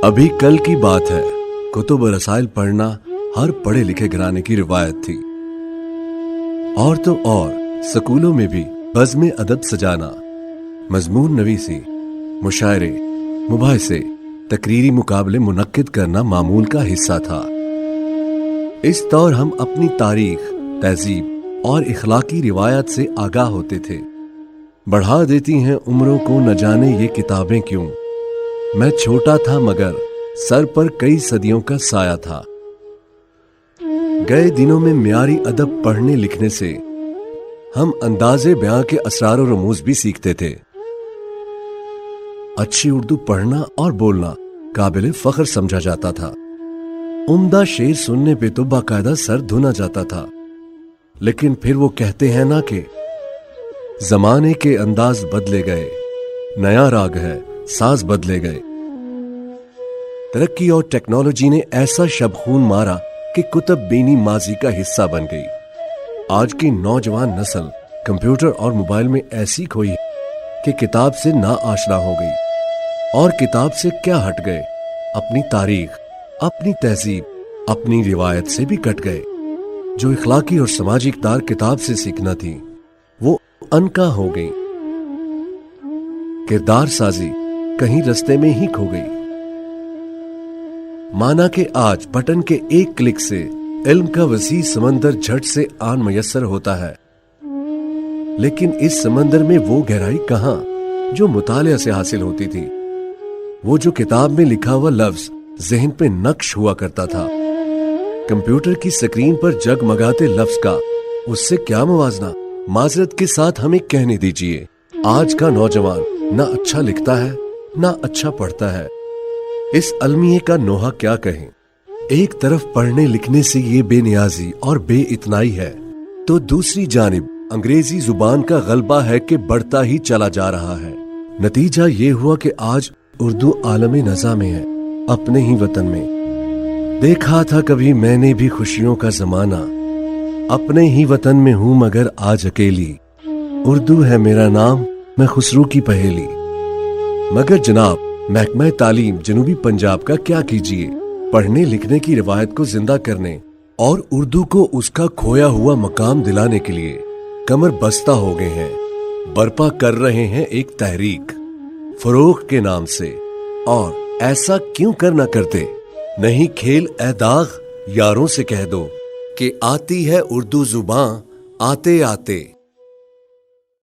अभी कल की बात है, कुतुब रसाइल पढ़ना हर पढ़े लिखे घराने की रिवायत थी। और तो और स्कूलों में भी बज़्म अदब सजाना, मजमून नवीसी, मुशायरे, मुबाहिसे, तकरीरी मुकाबले मुनक्किद करना मामूल का हिस्सा था। इस दौर हम अपनी तारीख, तहजीब और इखलाकी रिवायत से आगाह होते थे। बढ़ा देती हैं उम्रों को न जाने ये किताबें क्यों। मैं छोटा था मगर सर पर कई सदियों का साया था। गए दिनों में म्यारी अदब पढ़ने लिखने से हम अंदाजे बयां के असरार और रमूज भी सीखते थे। अच्छी उर्दू पढ़ना और बोलना काबिल फख्र समझा जाता था। उम्दा शेर सुनने पे तो बाकायदा सर धुना जाता था। लेकिन फिर वो कहते हैं ना कि जमाने के अंदाज बदले गए, नया राग है, साज बदले गए। तरक्की और टेक्नोलॉजी ने ऐसा शबखून मारा कि कुतुब बीनी माजी का हिस्सा बन गई। आज की नौजवान नस्ल कंप्यूटर और मोबाइल में ऐसी खोई है कि किताब से ना आशना हो गई। और किताब से क्या हट गए, अपनी तारीख, अपनी तहजीब, अपनी रिवायत से भी कट गए। जो इखलाकी और समाजी इक़दार किताब से सीखना थी वो अनका हो गई। किरदार साजी कहीं रस्ते में ही खो गई। माना कि आज बटन के एक क्लिक से इल्म का वसी समंदर झट से आन मयस्सर होता है, लेकिन इस समंदर में वो गहराई कहां जो मुतालिया से हासिल होती थी। वो जो किताब में लिखा हुआ लफ्ज ज़हन पे नक्श हुआ करता था, कंप्यूटर की स्क्रीन पर जगमगाते लफ्ज का उससे क्या मुवाजना। माजरत के साथ हमें कहने दीजिए, आज का नौजवान ना अच्छा लिखता है ना अच्छा पढ़ता है। इस अलमिये का नोहा क्या कहें। एक तरफ पढ़ने लिखने से ये बेनियाजी और बेइतनाई है, तो दूसरी जानिब अंग्रेजी जुबान का गलबा है कि बढ़ता ही चला जा रहा है। नतीजा ये हुआ कि आज उर्दू आलमे नज़ा में है, अपने ही वतन में। देखा था कभी मैंने भी खुशियों का जमाना, अपने ही वतन में हूं मगर आज अकेली। उर्दू है मेरा नाम, मैं खुसरू की पहेली। मगर जनाब महकमा तालीम जनूबी पंजाब का क्या कीजिए, पढ़ने लिखने की रिवायत को जिंदा करने और उर्दू को उसका खोया हुआ मकाम दिलाने के लिए कमर बस्ता हो गए हैं। बर्पा कर रहे हैं एक तहरीक फरोग के नाम से। और ऐसा क्यों करना करते, नहीं खेल ए दाग यारों से कह दो कि आती है उर्दू जुबान आते आते।